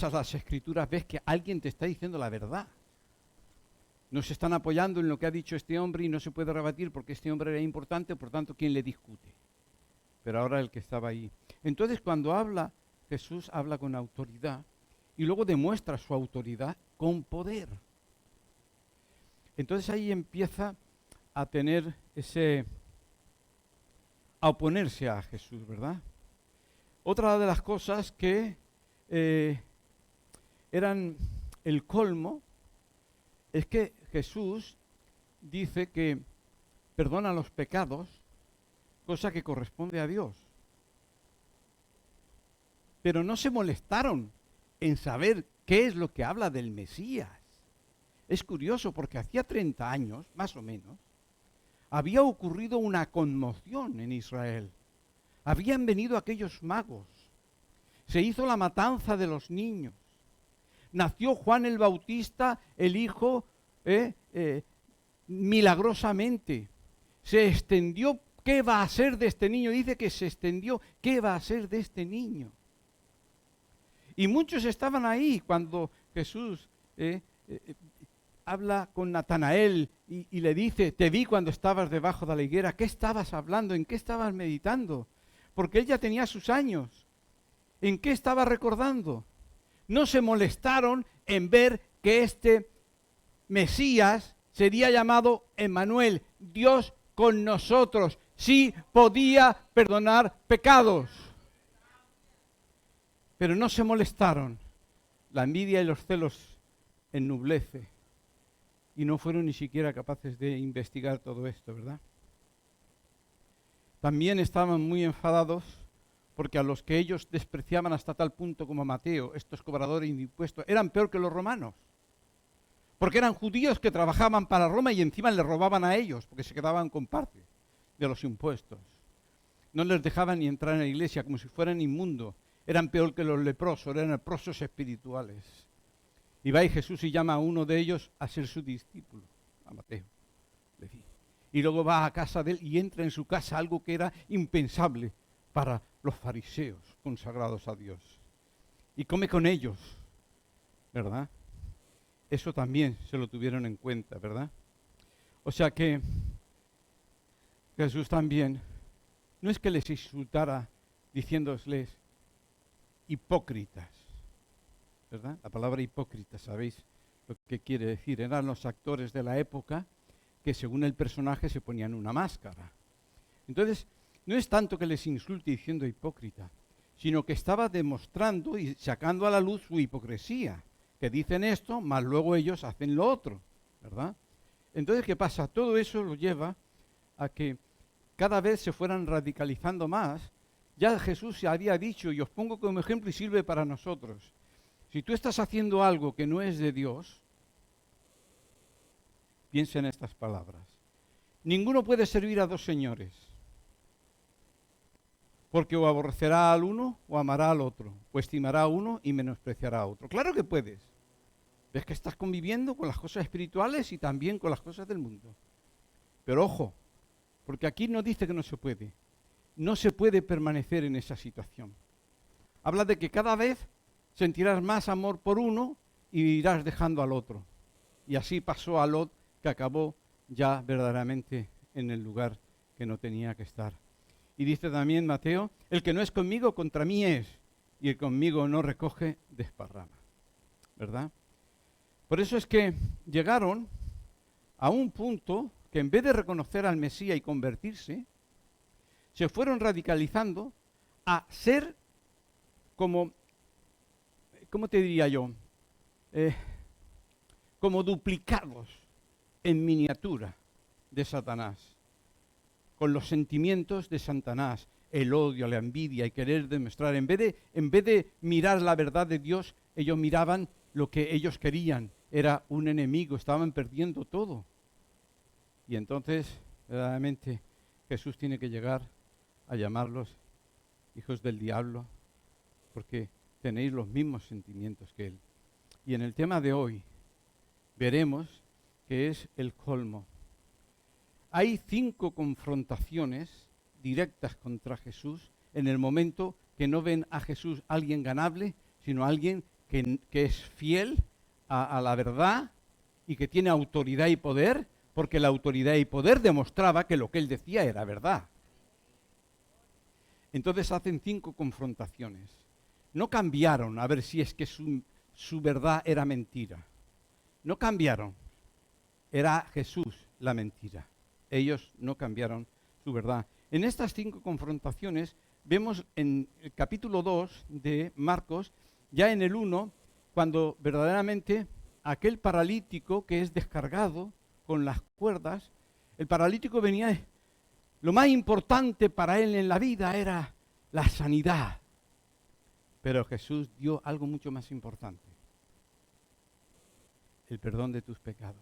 a las Escrituras ves que alguien te está diciendo la verdad. No se están apoyando en lo que ha dicho este hombre y no se puede rebatir porque este hombre era importante, por tanto, ¿quién le discute? Pero ahora el que estaba ahí. Entonces, cuando habla, Jesús habla con autoridad y luego demuestra su autoridad con poder. Entonces ahí empieza a tener a oponerse a Jesús, ¿verdad? Otra de las cosas que eran el colmo es que Jesús dice que perdona los pecados, cosa que corresponde a Dios. Pero no se molestaron en saber qué es lo que habla del Mesías. Es curioso porque hacía 30 años, más o menos, había ocurrido una conmoción en Israel. Habían venido aquellos magos. Se hizo la matanza de los niños. Nació Juan el Bautista, el hijo, milagrosamente. Se extendió, ¿qué va a ser de este niño? Dice que se extendió, ¿qué va a ser de este niño? Y muchos estaban ahí cuando Jesús habla con Natanael y le dice, te vi cuando estabas debajo de la higuera, ¿qué estabas hablando? ¿En qué estabas meditando? Porque él ya tenía sus años. ¿En qué estaba recordando? No se molestaron en ver que este Mesías sería llamado Emmanuel, Dios con nosotros. Sí podía perdonar pecados. Pero no se molestaron. La envidia y los celos ennublece. Y no fueron ni siquiera capaces de investigar todo esto, ¿verdad? También estaban muy enfadados porque a los que ellos despreciaban hasta tal punto como a Mateo, estos cobradores de impuestos, eran peor que los romanos. Porque eran judíos que trabajaban para Roma y encima les robaban a ellos, porque se quedaban con parte de los impuestos. No les dejaban ni entrar en la iglesia, como si fueran inmundos. Eran peor que los leprosos, eran leprosos espirituales. Y va y Jesús y llama a uno de ellos a ser su discípulo, a Mateo. Y luego va a casa de él y entra en su casa, algo que era impensable para los fariseos consagrados a Dios. Y come con ellos, ¿verdad? Eso también se lo tuvieron en cuenta, ¿verdad? O sea que Jesús también, no es que les insultara diciéndoles hipócritas, ¿verdad? La palabra hipócrita, ¿sabéis lo que quiere decir? Eran los actores de la época que según el personaje se ponían una máscara. Entonces, no es tanto que les insulte diciendo hipócrita, sino que estaba demostrando y sacando a la luz su hipocresía, que dicen esto, más luego ellos hacen lo otro, ¿verdad? Entonces, ¿qué pasa? Todo eso lo lleva a que cada vez se fueran radicalizando más. Ya Jesús se había dicho, y os pongo como ejemplo y sirve para nosotros, si tú estás haciendo algo que no es de Dios, piensa en estas palabras. Ninguno puede servir a dos señores, porque o aborrecerá al uno o amará al otro, o estimará a uno y menospreciará a otro. Claro que puedes. Ves que estás conviviendo con las cosas espirituales y también con las cosas del mundo. Pero ojo, porque aquí no dice que no se puede. No se puede permanecer en esa situación. Habla de que cada vez sentirás más amor por uno y irás dejando al otro. Y así pasó a Lot, que acabó ya verdaderamente en el lugar que no tenía que estar. Y dice también Mateo, el que no es conmigo, contra mí es, y el conmigo no recoge, desparrama. ¿Verdad? Por eso es que llegaron a un punto que en vez de reconocer al Mesías y convertirse, se fueron radicalizando a ser como, ¿cómo te diría yo? Como duplicados en miniatura de Satanás, con los sentimientos de Satanás, el odio, la envidia y querer demostrar. En vez de mirar la verdad de Dios, ellos miraban lo que ellos querían. Era un enemigo, estaban perdiendo todo. Y entonces, verdaderamente, Jesús tiene que llegar a llamarlos hijos del diablo, porque tenéis los mismos sentimientos que él. Y en el tema de hoy, veremos que es el colmo. Hay 5 confrontaciones directas contra Jesús en el momento que no ven a Jesús alguien ganable, sino alguien que es fiel a la verdad y que tiene autoridad y poder, porque la autoridad y poder demostraba que lo que él decía era verdad. Entonces hacen 5 confrontaciones. No cambiaron a ver si es que su verdad era mentira. No cambiaron. Era Jesús la mentira. Ellos no cambiaron su verdad. En estas 5 confrontaciones vemos en el capítulo 2 de Marcos, ya en el 1, cuando verdaderamente aquel paralítico que es descargado con las cuerdas, el paralítico venía, lo más importante para él en la vida era la sanidad. Pero Jesús dio algo mucho más importante, el perdón de tus pecados.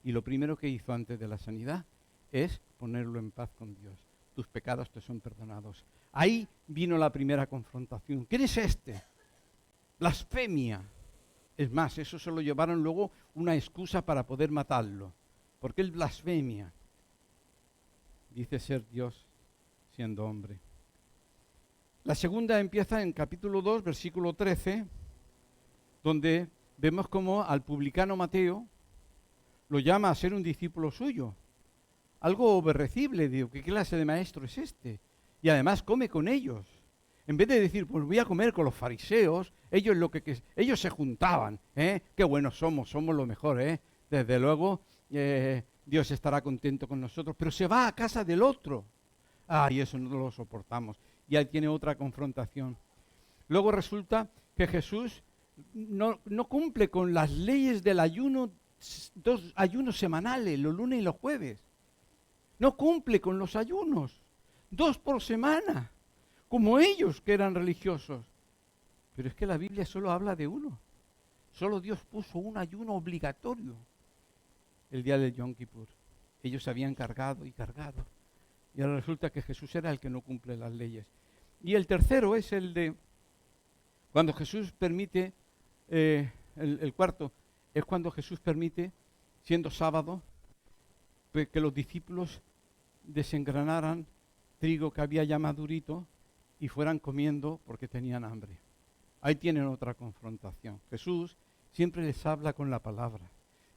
Y lo primero que hizo antes de la sanidad es ponerlo en paz con Dios. Tus pecados te son perdonados. Ahí vino la primera confrontación. ¿Quién es este? Blasfemia. Es más, eso se lo llevaron luego una excusa para poder matarlo. Porque él blasfemia. Dice ser Dios siendo hombre. La segunda empieza en capítulo 2, versículo 13, donde vemos como al publicano Mateo lo llama a ser un discípulo suyo. Algo aborrecible, digo, ¿qué clase de maestro es este? Y además come con ellos. En vez de decir, pues voy a comer con los fariseos, ellos se juntaban, qué buenos somos lo mejor, desde luego Dios estará contento con nosotros, pero se va a casa del otro. Y eso no lo soportamos. Y ahí tiene otra confrontación. Luego resulta que Jesús no cumple con las leyes del ayuno, 2 ayunos semanales, los lunes y los jueves. No cumple con los ayunos, 2 por semana, como ellos que eran religiosos. Pero es que la Biblia solo habla de uno. Solo Dios puso un ayuno obligatorio el día del Yom Kippur. Ellos se habían cargado y cargado. Y ahora resulta que Jesús era el que no cumple las leyes. Y el tercero es el de cuando Jesús permite, el cuarto es cuando Jesús permite, siendo sábado, que los discípulos desengranaran trigo que había ya madurito y fueran comiendo porque tenían hambre. Ahí tienen otra confrontación. Jesús siempre les habla con la palabra,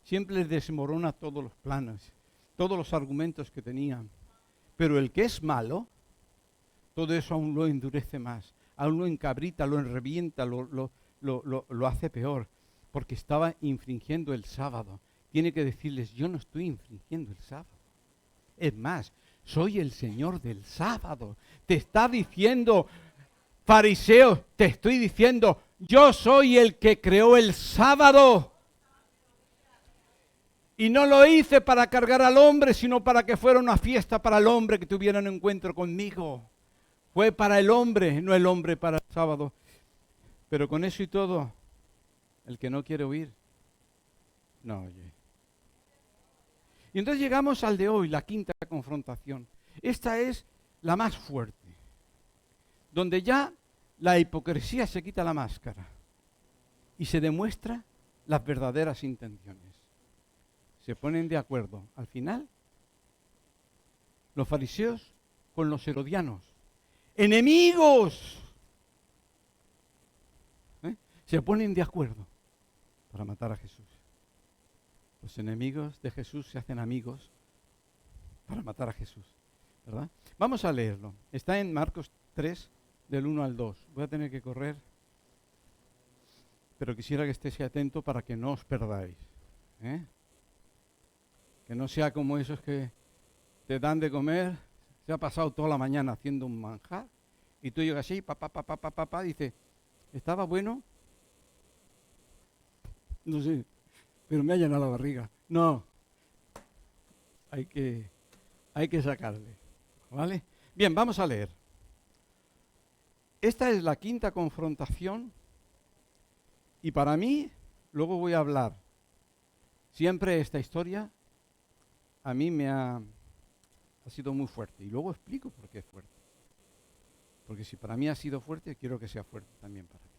siempre les desmorona todos los planes, todos los argumentos que tenían. Pero el que es malo, todo eso aún lo endurece más, aún lo encabrita, lo enrevienta, lo hace peor, porque estaba infringiendo el sábado. Tiene que decirles, yo no estoy infringiendo el sábado. Es más, soy el Señor del sábado. Te está diciendo, fariseos, te estoy diciendo, yo soy el que creó el sábado. Y no lo hice para cargar al hombre, sino para que fuera una fiesta para el hombre que tuviera un encuentro conmigo. Fue para el hombre, no el hombre para el sábado. Pero con eso y todo, el que no quiere oír, no oye. Y entonces llegamos al de hoy, la quinta confrontación. Esta es la más fuerte, donde ya la hipocresía se quita la máscara y se demuestra las verdaderas intenciones. Se ponen de acuerdo. Al final, los fariseos con los herodianos, enemigos, se ponen de acuerdo para matar a Jesús. Los enemigos de Jesús se hacen amigos para matar a Jesús, ¿verdad? Vamos a leerlo. Está en Marcos 3, del 1 al 2. Voy a tener que correr, pero quisiera que estéis atentos para que no os perdáis. Que no sea como esos que te dan de comer, se ha pasado toda la mañana haciendo un manjar, y tú llegas así, dice, ¿estaba bueno? No sé, pero me ha llenado la barriga. No, hay que sacarle, ¿vale? Bien, vamos a leer. Esta es la quinta confrontación, y para mí, luego voy a hablar. Siempre esta historia a mí ha sido muy fuerte, y luego explico por qué es fuerte. Porque si para mí ha sido fuerte, quiero que sea fuerte también para ti.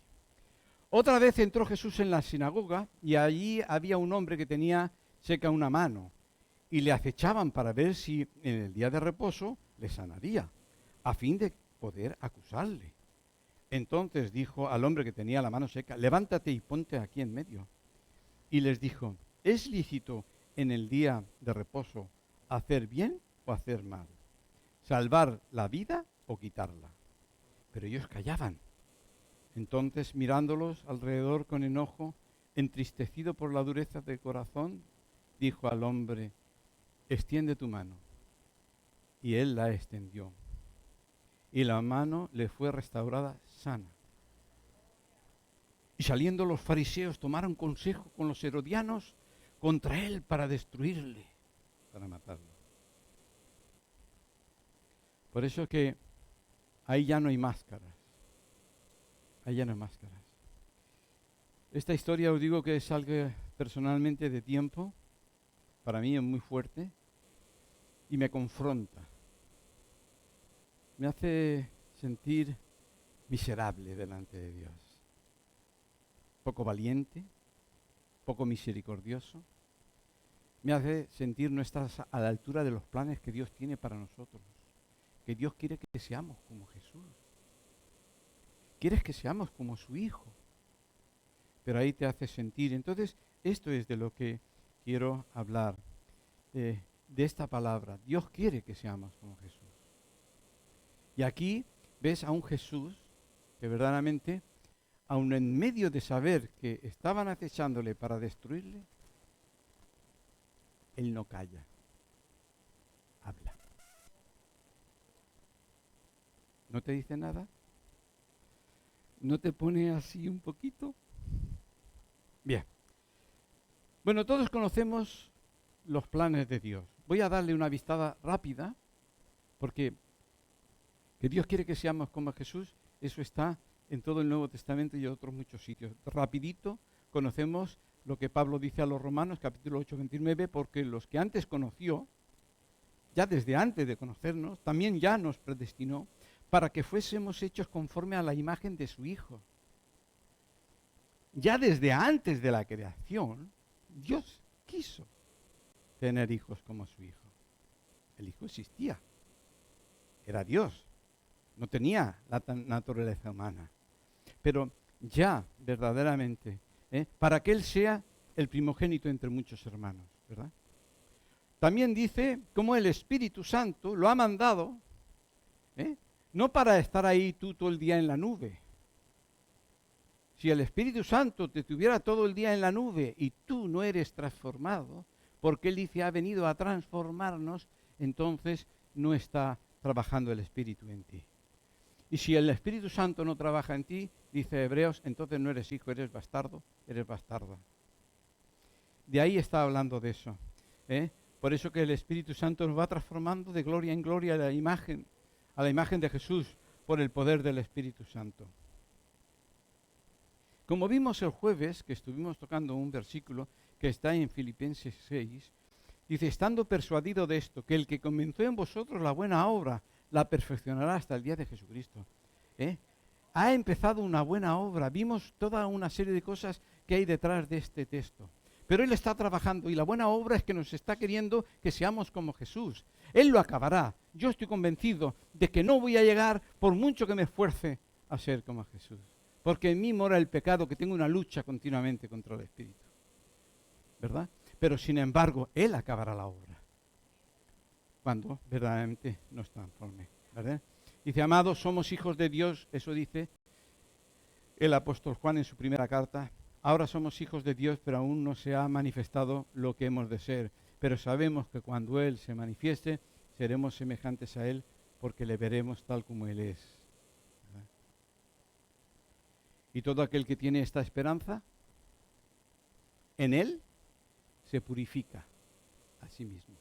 Otra vez entró Jesús en la sinagoga y allí había un hombre que tenía seca una mano y le acechaban para ver si en el día de reposo le sanaría, a fin de poder acusarle. Entonces dijo al hombre que tenía la mano seca, levántate y ponte aquí en medio. Y les dijo, ¿es lícito en el día de reposo hacer bien o hacer mal? ¿Salvar la vida o quitarla? Pero ellos callaban. Entonces, mirándolos alrededor con enojo, entristecido por la dureza del corazón, dijo al hombre, extiende tu mano. Y él la extendió. Y la mano le fue restaurada sana. Y saliendo los fariseos tomaron consejo con los herodianos contra él para destruirle, para matarlo. Por eso que ahí ya no hay máscaras. Ahí ya no hay máscaras. Esta historia os digo que es algo personalmente de tiempo. Para mí es muy fuerte. Y me confronta. Me hace sentir miserable delante de Dios. Poco valiente, poco misericordioso. Me hace sentir no estás a la altura de los planes que Dios tiene para nosotros. Que Dios quiere que seamos como Jesús. Quieres que seamos como su Hijo. Pero ahí te hace sentir. Entonces, esto es de lo que quiero hablar. De esta palabra. Dios quiere que seamos como Jesús. Y aquí ves a un Jesús que verdaderamente, aun en medio de saber que estaban acechándole para destruirle, Él no calla, habla. ¿No te dice nada? ¿No te pone así un poquito? Bien. Bueno, todos conocemos los planes de Dios. Voy a darle una vistada rápida, porque que Dios quiere que seamos como Jesús, eso está en todo el Nuevo Testamento y en otros muchos sitios. Rapidito, conocemos lo que Pablo dice a los Romanos, capítulo 8, 29, porque los que antes conoció, ya desde antes de conocernos, también ya nos predestinó para que fuésemos hechos conforme a la imagen de su Hijo. Ya desde antes de la creación, Dios quiso tener hijos como su Hijo. El Hijo existía, era Dios, no tenía la naturaleza humana, pero ya verdaderamente, para que Él sea el primogénito entre muchos hermanos, ¿verdad? También dice cómo el Espíritu Santo lo ha mandado, no para estar ahí tú todo el día en la nube. Si el Espíritu Santo te tuviera todo el día en la nube y tú no eres transformado, porque Él dice ha venido a transformarnos, entonces no está trabajando el Espíritu en ti. Y si el Espíritu Santo no trabaja en ti, dice Hebreos, entonces no eres hijo, eres bastardo, eres bastarda. De ahí está hablando de eso. Por eso que el Espíritu Santo nos va transformando de gloria en gloria a la imagen de Jesús por el poder del Espíritu Santo. Como vimos el jueves, que estuvimos tocando un versículo que está en Filipenses 6, dice, estando persuadido de esto, que el que comenzó en vosotros la buena obra, la perfeccionará hasta el día de Jesucristo. Ha empezado una buena obra. Vimos toda una serie de cosas que hay detrás de este texto. Pero Él está trabajando y la buena obra es que nos está queriendo que seamos como Jesús. Él lo acabará. Yo estoy convencido de que no voy a llegar por mucho que me esfuerce a ser como Jesús. Porque en mí mora el pecado, que tengo una lucha continuamente contra el Espíritu. ¿Verdad? Pero sin embargo, Él acabará la obra. Cuando verdaderamente nos transforme. ¿Verdad? Dice, amados, somos hijos de Dios. Eso dice el apóstol Juan en su primera carta. Ahora somos hijos de Dios, pero aún no se ha manifestado lo que hemos de ser. Pero sabemos que cuando Él se manifieste, seremos semejantes a Él, porque le veremos tal como Él es. ¿Verdad? Y todo aquel que tiene esta esperanza, en Él se purifica a sí mismo.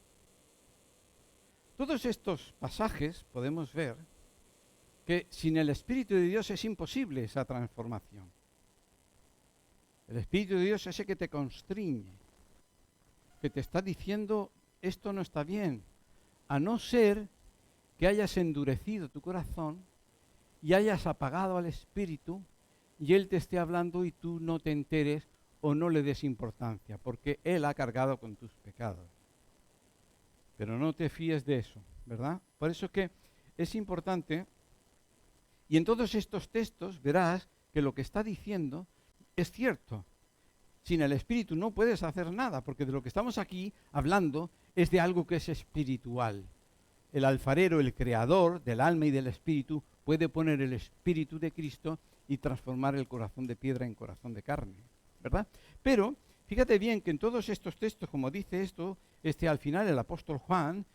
Todos estos pasajes podemos ver que sin el Espíritu de Dios es imposible esa transformación. El Espíritu de Dios es ese que te constriñe, que te está diciendo esto no está bien, a no ser que hayas endurecido tu corazón y hayas apagado al Espíritu y Él te esté hablando y tú no te enteres o no le des importancia, porque Él ha cargado con tus pecados. Pero no te fíes de eso, ¿verdad? Por eso que es importante Y en todos estos textos verás que lo que está diciendo es cierto. Sin el Espíritu no puedes hacer nada, porque de lo que estamos aquí hablando es de algo que es espiritual. El alfarero, el creador del alma y del espíritu, puede poner el Espíritu de Cristo y transformar el corazón de piedra en corazón de carne, ¿verdad? Pero fíjate bien que en todos estos textos, como dice esto, al final el apóstol Juan,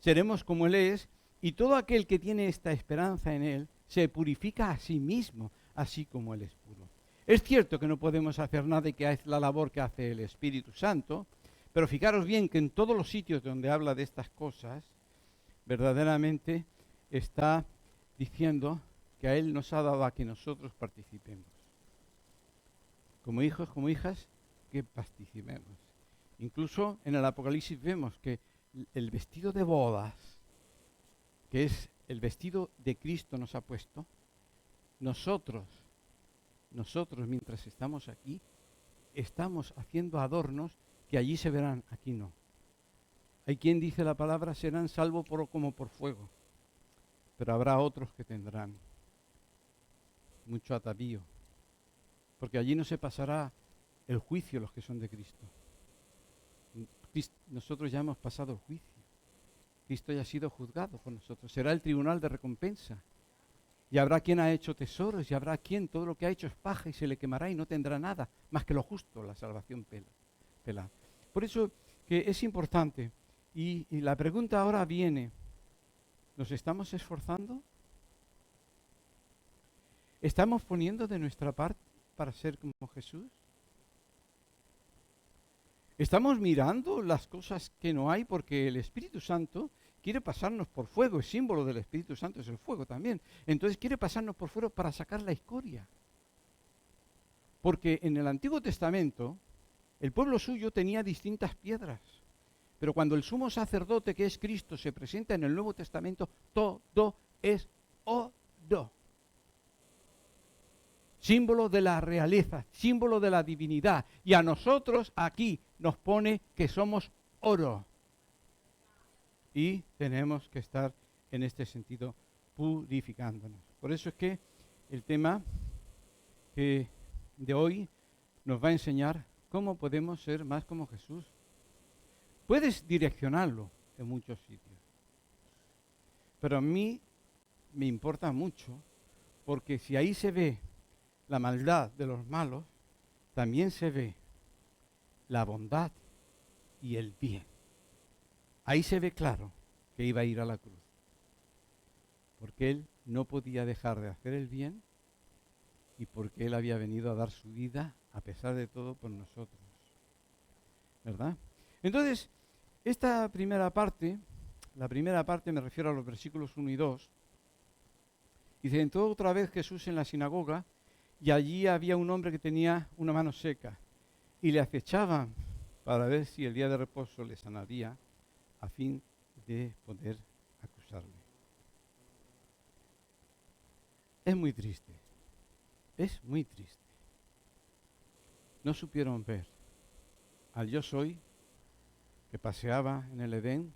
seremos como Él es, y todo aquel que tiene esta esperanza en Él se purifica a sí mismo, así como Él es puro. Es cierto que no podemos hacer nada y que es la labor que hace el Espíritu Santo, pero fijaros bien que en todos los sitios donde habla de estas cosas, verdaderamente está diciendo que a Él nos ha dado a que nosotros participemos. Como hijos, como hijas, que participemos. Incluso en el Apocalipsis vemos que el vestido de bodas, que es el vestido de Cristo nos ha puesto, nosotros mientras estamos aquí, estamos haciendo adornos que allí se verán, aquí no. Hay quien dice la palabra, serán salvos como por fuego, pero habrá otros que tendrán mucho atavío, porque allí no se pasará el juicio los que son de Cristo. Nosotros ya hemos pasado el juicio. Cristo ya ha sido juzgado por nosotros. Será el tribunal de recompensa. Y habrá quien ha hecho tesoros, y habrá quien todo lo que ha hecho es paja y se le quemará y no tendrá nada, más que lo justo, la salvación pela. Por eso que es importante. Y la pregunta ahora viene, ¿nos estamos esforzando? ¿Estamos poniendo de nuestra parte para ser como Jesús? ¿Estamos mirando las cosas que no hay? Porque el Espíritu Santo quiere pasarnos por fuego, el símbolo del Espíritu Santo es el fuego también. Entonces quiere pasarnos por fuego para sacar la escoria. Porque en el Antiguo Testamento el pueblo suyo tenía distintas piedras. Pero cuando el sumo sacerdote, que es Cristo, se presenta en el Nuevo Testamento, todo es oro. Símbolo de la realeza, símbolo de la divinidad. Y a nosotros aquí nos pone que somos oro. Y tenemos que estar en este sentido purificándonos. Por eso es que el tema que de hoy nos va a enseñar cómo podemos ser más como Jesús. Puedes direccionarlo en muchos sitios, pero a mí me importa mucho, porque si ahí se ve la maldad de los malos, también se ve la bondad y el bien. Ahí se ve claro que iba a ir a la cruz, porque Él no podía dejar de hacer el bien y porque Él había venido a dar su vida, a pesar de todo, por nosotros. ¿Verdad? Entonces, esta primera parte, la primera parte me refiero a los versículos 1 y 2, dice, entró otra vez Jesús en la sinagoga y allí había un hombre que tenía una mano seca y le acechaban para ver si el día de reposo le sanaría a fin de poder acusarle. Es muy triste, es muy triste. No supieron ver al yo soy que paseaba en el Edén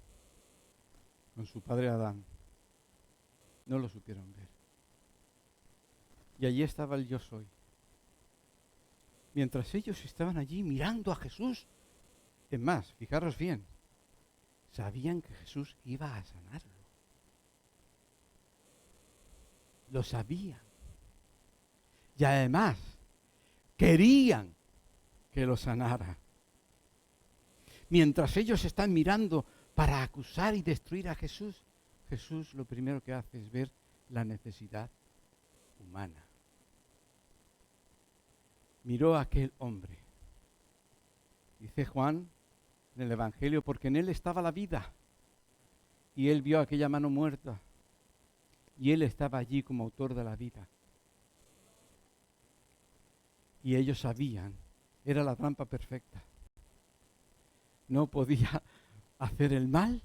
con su padre Adán. No lo supieron ver. Y allí estaba el yo soy. Mientras ellos estaban allí mirando a Jesús, es más, fijaros bien, sabían que Jesús iba a sanarlo. Lo sabían. Y además, querían que lo sanara. Mientras ellos están mirando para acusar y destruir a Jesús, Jesús lo primero que hace es ver la necesidad humana. Miró a aquel hombre. Dice Juan en el Evangelio, porque en él estaba la vida. Y él vio aquella mano muerta. Y él estaba allí como autor de la vida. Y ellos sabían, era la trampa perfecta. No podía hacer el mal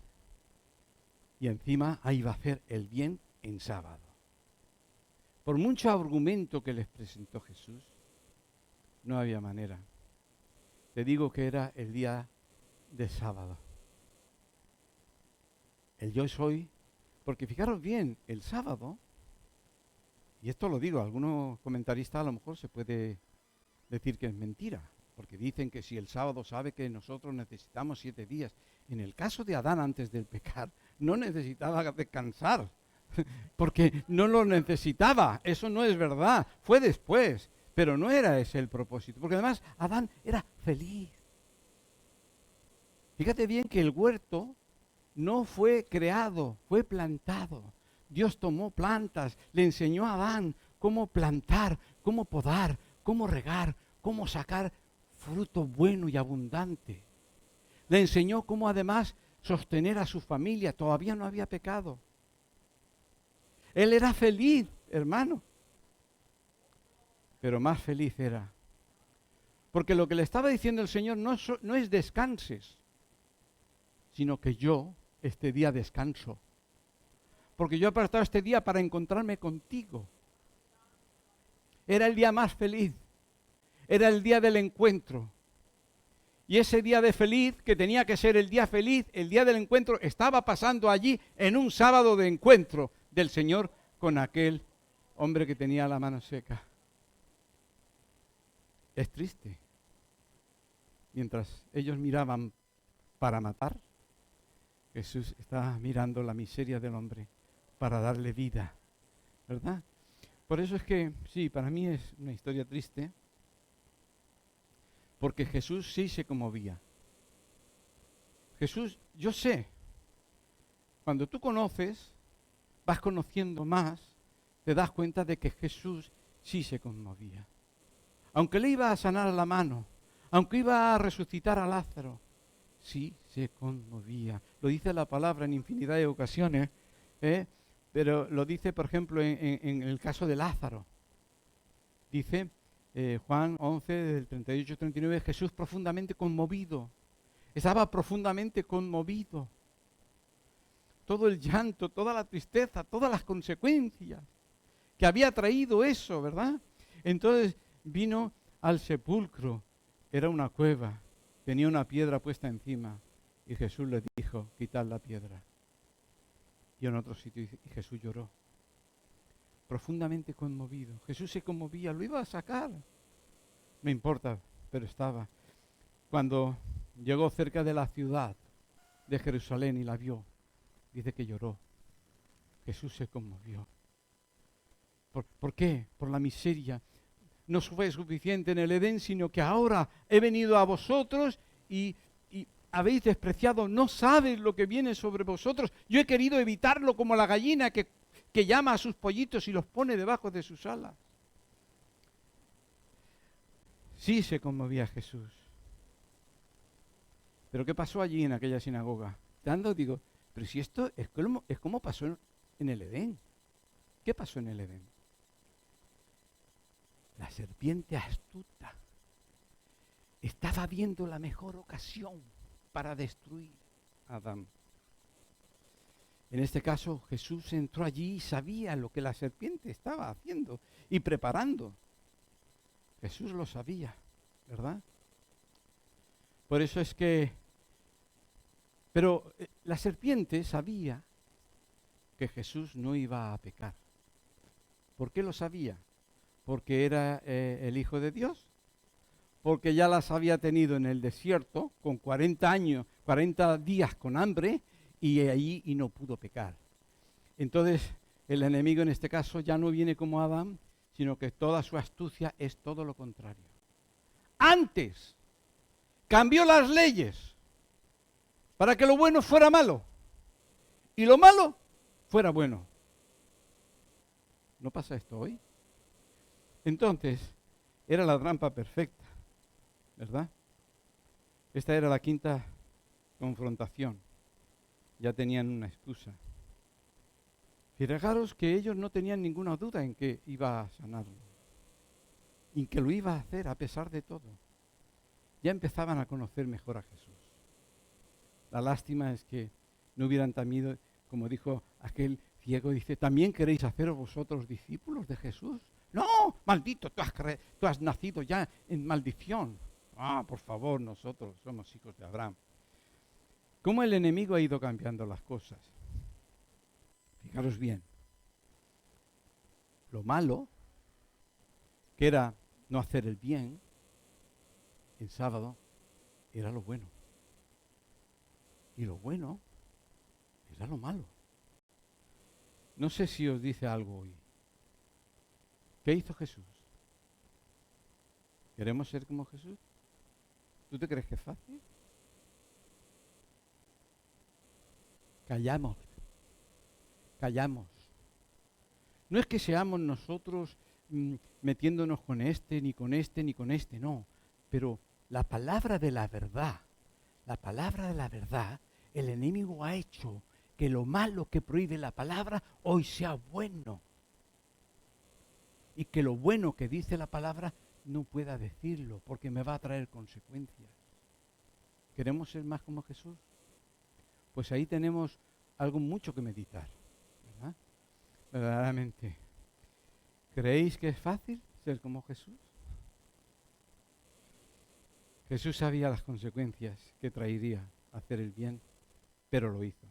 y encima iba a hacer el bien en sábado. Por mucho argumento que les presentó Jesús, no había manera. Te digo que era el día de sábado. El yo soy, porque fijaros bien, el sábado Y esto lo digo, algunos comentaristas a lo mejor se puede decir que es mentira, porque dicen que si el sábado sabe que nosotros necesitamos 7 días. En el caso de Adán antes del pecar, no necesitaba descansar, porque no lo necesitaba, eso no es verdad, fue después, pero no era ese el propósito, porque además Adán era feliz. Fíjate bien que el huerto no fue creado, fue plantado. Dios tomó plantas, le enseñó a Adán cómo plantar, cómo podar, cómo regar, cómo sacar fruto bueno y abundante. Le enseñó cómo además sostener a su familia, todavía no había pecado. Él era feliz, hermano, pero más feliz era. Porque lo que le estaba diciendo el Señor no es descanses, sino que yo este día descanso. Porque yo he apartado este día para encontrarme contigo. Era el día más feliz. Era el día del encuentro. Y ese día de feliz, que tenía que ser el día feliz, el día del encuentro, estaba pasando allí en un sábado de encuentro del Señor con aquel hombre que tenía la mano seca. Es triste. Mientras ellos miraban para matar, Jesús estaba mirando la miseria del hombre para darle vida, ¿verdad? Por eso es que, sí, para mí es una historia triste, porque Jesús sí se conmovía. Jesús, yo sé, cuando tú conoces, vas conociendo más, te das cuenta de que Jesús sí se conmovía. Aunque le iba a sanar la mano, aunque iba a resucitar a Lázaro, sí se conmovía. Lo dice la palabra en infinidad de ocasiones, pero lo dice, por ejemplo, en el caso de Lázaro. Dice Juan 11, del 38 al 39, Jesús profundamente conmovido. Estaba profundamente conmovido. Todo el llanto, toda la tristeza, todas las consecuencias que había traído eso, ¿verdad? Entonces vino al sepulcro. Era una cueva. Tenía una piedra puesta encima. Y Jesús le dijo, quitad la piedra. Y en otro sitio dice, y Jesús lloró. Profundamente conmovido. Jesús se conmovía, lo iba a sacar. No importa, pero estaba. Cuando llegó cerca de la ciudad de Jerusalén y la vio, dice que lloró. Jesús se conmovió. ¿Por qué? Por la miseria. No fue suficiente en el Edén, sino que ahora he venido a vosotros y habéis despreciado, no sabes lo que viene sobre vosotros. Yo he querido evitarlo como la gallina que llama a sus pollitos y los pone debajo de sus alas. Sí se conmovía Jesús. Pero ¿qué pasó allí en aquella sinagoga? Digo, pero si esto es como pasó en el Edén. ¿Qué pasó en el Edén? La serpiente astuta estaba viendo la mejor ocasión para destruir a Adán. En este caso, Jesús entró allí y sabía lo que la serpiente estaba haciendo y preparando. Jesús lo sabía, ¿verdad? Por eso es que... Pero la serpiente sabía que Jesús no iba a pecar. ¿Por qué lo sabía? Porque era el Hijo de Dios. Porque ya las había tenido en el desierto con 40 días con hambre y allí no pudo pecar. Entonces el enemigo en este caso ya no viene como Adán, sino que toda su astucia es todo lo contrario. Antes cambió las leyes para que lo bueno fuera malo y lo malo fuera bueno. ¿No pasa esto hoy? Entonces, era la trampa perfecta, ¿verdad? Esta era la quinta confrontación. Ya tenían una excusa. Fijaros que ellos no tenían ninguna duda en que iba a sanarlo, en que lo iba a hacer a pesar de todo. Ya empezaban a conocer mejor a Jesús. La lástima es que no hubieran temido, como dijo aquel ciego, dice, ¿también queréis haceros vosotros discípulos de Jesús? No, maldito, tú has nacido ya en maldición. Por favor, nosotros somos hijos de Abraham. ¿Cómo el enemigo ha ido cambiando las cosas? Fijaros bien. lo malo, que era no hacer el bien, en sábado era lo bueno. Y lo bueno era lo malo. No sé si os dice algo hoy. ¿Qué hizo Jesús? ¿Queremos ser como Jesús? ¿Tú te crees que es fácil? Callamos. Callamos. No es que seamos nosotros metiéndonos con este, ni con este, ni con este, no. Pero la palabra de la verdad, el enemigo ha hecho que lo malo que prohíbe la palabra hoy sea bueno. Y que lo bueno que dice la palabra no pueda decirlo, porque me va a traer consecuencias. ¿Queremos ser más como Jesús? Pues ahí tenemos algo mucho que meditar, ¿verdad? Verdaderamente. ¿Creéis que es fácil ser como Jesús? Jesús sabía las consecuencias que traería hacer el bien, pero lo hizo.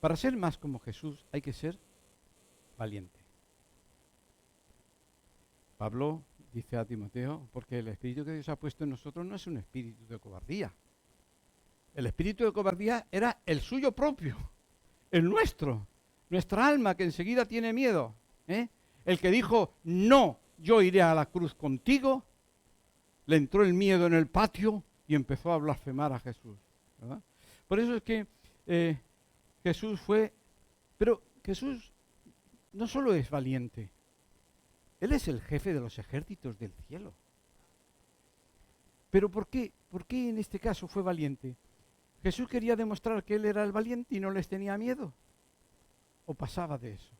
Para ser más como Jesús hay que ser valiente. Pablo dice a Timoteo, porque el espíritu que Dios ha puesto en nosotros no es un espíritu de cobardía. El espíritu de cobardía era el suyo propio, el nuestro, nuestra alma que enseguida tiene miedo. El que dijo, no, yo iré a la cruz contigo, le entró el miedo en el patio y empezó a blasfemar a Jesús, ¿verdad? Por eso es que Jesús fue, pero Jesús no solo es valiente, Él es el jefe de los ejércitos del cielo. Pero ¿por qué en este caso fue valiente? ¿Jesús quería demostrar que Él era el valiente y no les tenía miedo? ¿O pasaba de eso?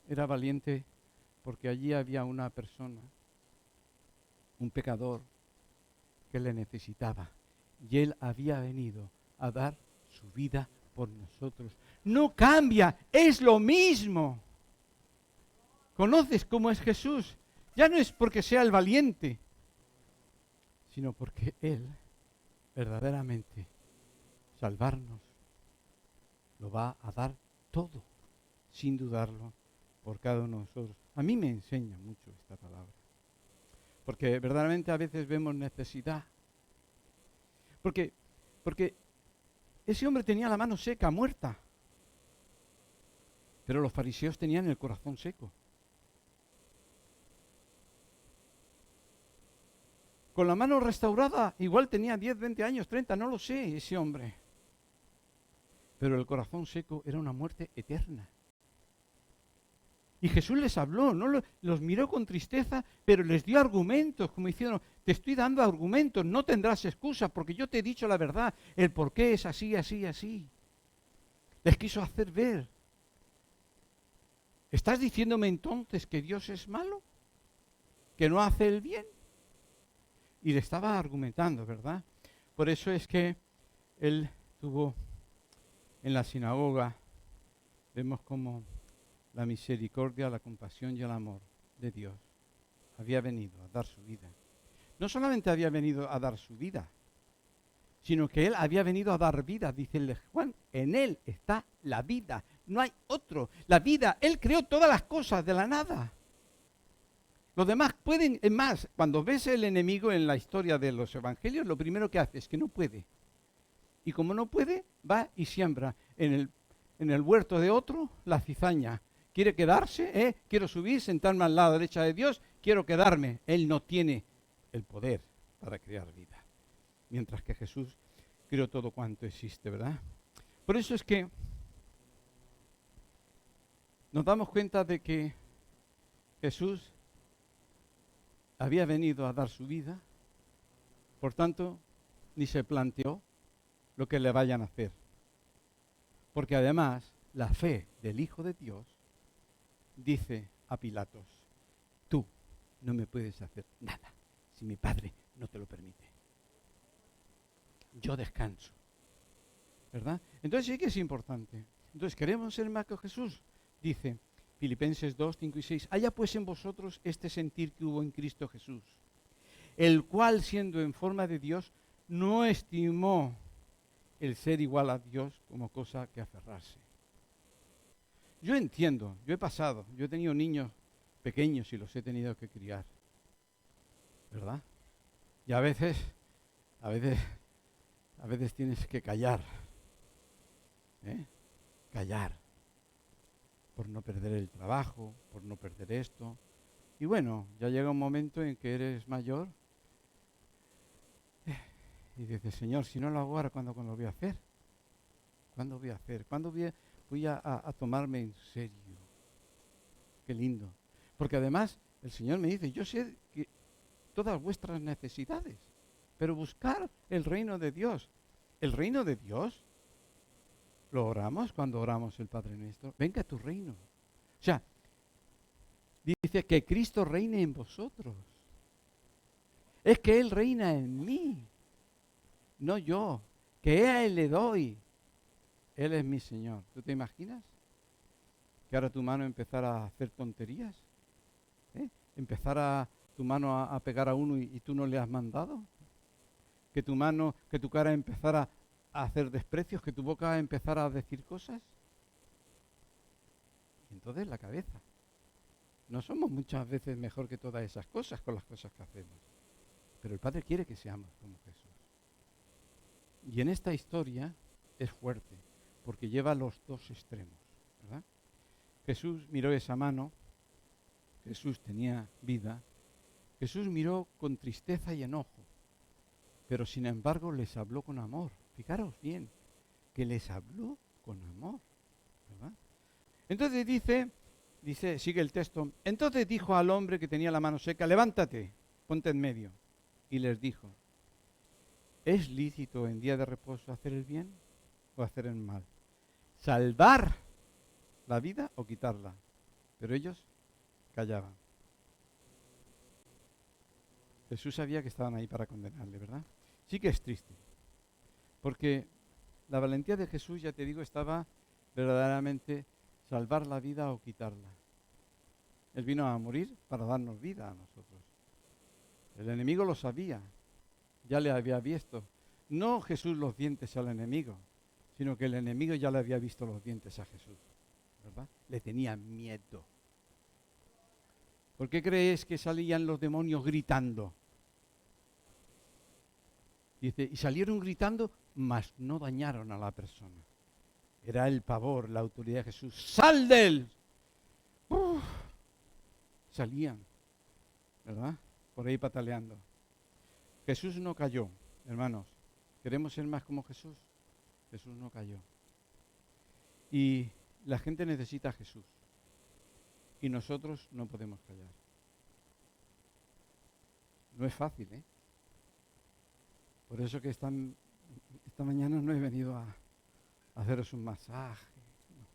Era valiente porque allí había una persona, un pecador, que le necesitaba. Y Él había venido a dar su vida por nosotros. No cambia, es lo mismo. ¿Conoces cómo es Jesús? Ya no es porque sea el valiente, sino porque Él verdaderamente salvarnos lo va a dar todo, sin dudarlo, por cada uno de nosotros. A mí me enseña mucho esta palabra, porque verdaderamente a veces vemos necesidad. Porque ese hombre tenía la mano seca, muerta, pero los fariseos tenían el corazón seco. Con la mano restaurada, igual tenía 10, 20 años, 30, no lo sé, ese hombre. Pero el corazón seco era una muerte eterna. Y Jesús les habló, los miró con tristeza, pero les dio argumentos, como diciendo, te estoy dando argumentos, no tendrás excusa, porque yo te he dicho la verdad, el por qué es así, así, así. Les quiso hacer ver. ¿Estás diciéndome entonces que Dios es malo? ¿Que no hace el bien? Y le estaba argumentando, ¿verdad? Por eso es que él tuvo en la sinagoga, vemos como la misericordia, la compasión y el amor de Dios había venido a dar su vida. No solamente había venido a dar su vida, sino que Él había venido a dar vida. Dice el Juan, en Él está la vida, no hay otro. La vida, Él creó todas las cosas de la nada. Los demás pueden, es más, cuando ves el enemigo en la historia de los evangelios, lo primero que hace es que no puede. Y como no puede, va y siembra en el huerto de otro la cizaña. Quiere quedarse, quiero subir, sentarme al lado derecha de Dios, quiero quedarme. Él no tiene el poder para crear vida. Mientras que Jesús creó todo cuanto existe, ¿verdad? Por eso es que nos damos cuenta de que Jesús había venido a dar su vida, por tanto, ni se planteó lo que le vayan a hacer. Porque además, la fe del Hijo de Dios dice a Pilatos, tú no me puedes hacer nada si mi Padre no te lo permite. Yo descanso, ¿verdad? Entonces sí que es importante. Entonces, ¿queremos ser más que Jesús? Dice Filipenses 2, 5 y 6. Haya pues en vosotros este sentir que hubo en Cristo Jesús, el cual siendo en forma de Dios, no estimó el ser igual a Dios como cosa que aferrarse. Yo entiendo, yo he pasado, yo he tenido niños pequeños y los he tenido que criar, ¿verdad? Y a veces, a veces tienes que callar, ¿eh? Callar, por no perder el trabajo, por no perder esto. Y bueno, ya llega un momento en que eres mayor y dices, Señor, si no lo hago ahora, ¿cuándo lo voy a hacer? ¿Cuándo voy a hacer? ¿Cuándo voy a tomarme en serio? Qué lindo. Porque además el Señor me dice, yo sé que todas vuestras necesidades, pero buscar el reino de Dios. El reino de Dios lo oramos cuando oramos el Padre Nuestro. Venga tu reino. O sea, dice que Cristo reine en vosotros. Es que Él reina en mí, no yo. Que a Él le doy. Él es mi Señor. ¿Tú te imaginas? Que ahora tu mano empezara a hacer tonterías. ¿Eh? Empezara tu mano a pegar a uno y tú no le has mandado. Que tu cara empezara a hacer desprecios, que tu boca empezara a decir cosas. Y entonces la cabeza. No somos muchas veces mejor que todas esas cosas con las cosas que hacemos. Pero el Padre quiere que seamos como Jesús. Y en esta historia es fuerte, porque lleva los dos extremos, ¿verdad? Jesús miró esa mano, Jesús tenía vida, Jesús miró con tristeza y enojo, pero sin embargo les habló con amor. Fijaros bien, que les habló con amor, ¿verdad? Entonces dice, sigue el texto, entonces dijo al hombre que tenía la mano seca, levántate, ponte en medio. Y les dijo, ¿es lícito en día de reposo hacer el bien o hacer el mal? ¿Salvar la vida o quitarla? Pero ellos callaban. Jesús sabía que estaban ahí para condenarle, ¿verdad? Sí que es triste, porque la valentía de Jesús, ya te digo, estaba verdaderamente salvar la vida o quitarla. Él vino a morir para darnos vida a nosotros. El enemigo lo sabía, ya le había visto. No Jesús los dientes al enemigo, sino que el enemigo ya le había visto los dientes a Jesús, ¿verdad? Le tenía miedo. ¿Por qué crees que salían los demonios gritando? Dice, y salieron gritando, mas no dañaron a la persona. Era el pavor, la autoridad de Jesús. ¡Sal de él! ¡Uf! Salían, ¿verdad? Por ahí pataleando. Jesús no cayó, hermanos. ¿Queremos ser más como Jesús? Jesús no cayó. Y la gente necesita a Jesús. Y nosotros no podemos callar. No es fácil, ¿eh? Por eso que esta mañana no he venido a haceros un masaje. No.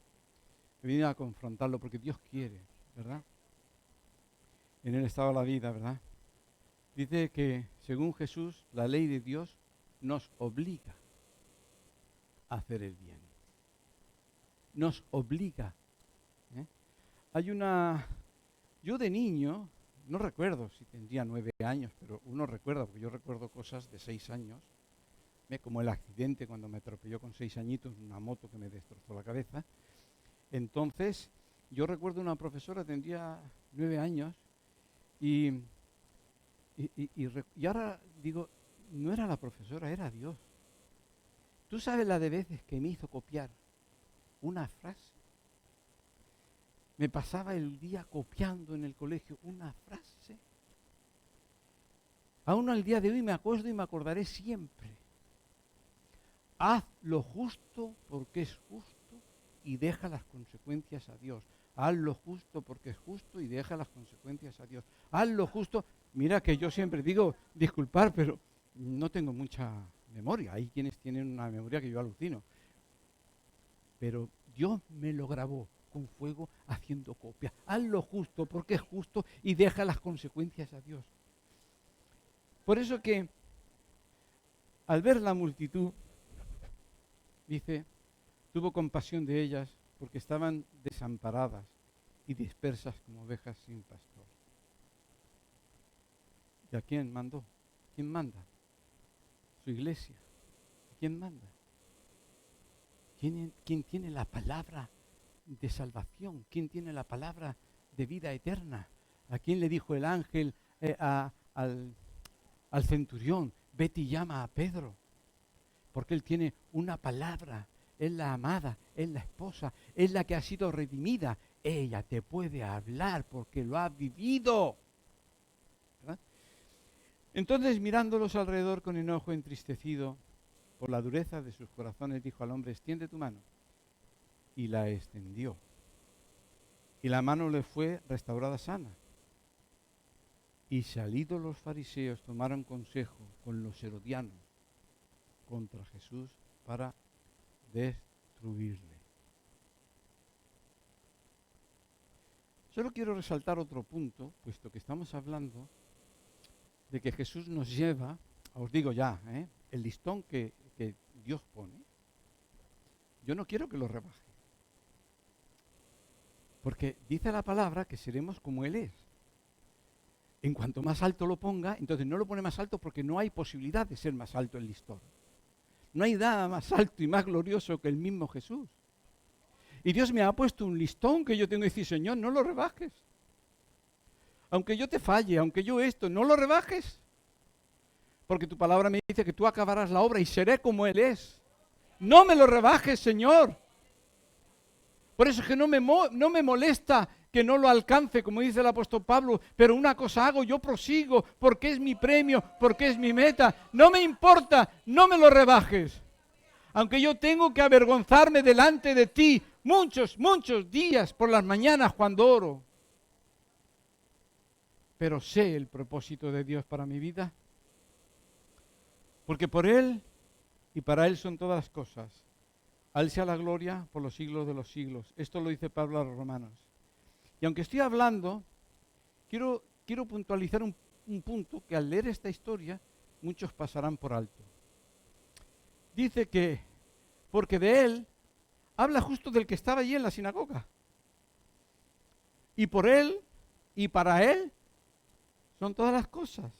He venido a confrontarlo porque Dios quiere, ¿verdad? En él estaba la vida, ¿verdad? Dice que según Jesús, la ley de Dios nos obliga a hacer el bien. Nos obliga. ¿Eh? Yo de niño, no recuerdo si tendría 9 años, pero uno recuerda, porque yo recuerdo cosas de 6 años, como el accidente cuando me atropelló con 6 añitos, una moto que me destrozó la cabeza. Entonces, yo recuerdo una profesora, tendría 9 años, y ahora digo, no era la profesora, era Dios. ¿Tú sabes la de veces que me hizo copiar una frase? Me pasaba el día copiando en el colegio una frase. Aún al día de hoy me acuerdo y me acordaré siempre. Haz lo justo porque es justo y deja las consecuencias a Dios. Haz lo justo porque es justo y deja las consecuencias a Dios. Haz lo justo. Mira que yo siempre digo, disculpar, pero no tengo mucha memoria. Hay quienes tienen una memoria que yo alucino. Pero Dios me lo grabó con fuego haciendo copia. Haz lo justo porque es justo y deja las consecuencias a Dios. Por eso que al ver la multitud, dice, tuvo compasión de ellas porque estaban desamparadas y dispersas como ovejas sin pastor. ¿Y a quién mandó? ¿Quién manda? Su iglesia. ¿Quién manda? ¿Quién tiene la palabra de salvación? ¿Quién tiene la palabra de vida eterna? ¿A quién le dijo el ángel al centurión, vete y llama a Pedro? Porque él tiene una palabra, es la amada, es la esposa, es la que ha sido redimida. Ella te puede hablar porque lo ha vivido. ¿Verdad? Entonces, mirándolos alrededor con enojo entristecido por la dureza de sus corazones, dijo al hombre, extiende tu mano. Y la extendió. Y la mano le fue restaurada sana. Y salidos los fariseos tomaron consejo con los herodianos contra Jesús para destruirle. Solo quiero resaltar otro punto, puesto que estamos hablando de que Jesús nos lleva, os digo ya, el listón que Dios pone, yo no quiero que lo rebaje. Porque dice la palabra que seremos como Él es. En cuanto más alto lo ponga, entonces no lo pone más alto porque no hay posibilidad de ser más alto el listón. No hay nada más alto y más glorioso que el mismo Jesús. Y Dios me ha puesto un listón que yo tengo que decir, Señor, no lo rebajes. Aunque yo te falle, aunque yo esto, no lo rebajes. Porque tu palabra me dice que tú acabarás la obra y seré como Él es. No me lo rebajes, Señor. Por eso es que no me molesta que no lo alcance, como dice el apóstol Pablo, pero una cosa hago, yo prosigo, porque es mi premio, porque es mi meta. No me importa, no me lo rebajes. Aunque yo tengo que avergonzarme delante de ti muchos días por las mañanas cuando oro. Pero sé el propósito de Dios para mi vida. Porque por Él y para Él son todas las cosas. A Él sea la gloria por los siglos de los siglos. Esto lo dice Pablo a los romanos. Y aunque estoy hablando, quiero puntualizar un punto que al leer esta historia muchos pasarán por alto. Dice que, porque de Él, habla justo del que estaba allí en la sinagoga. Y por Él y para Él son todas las cosas.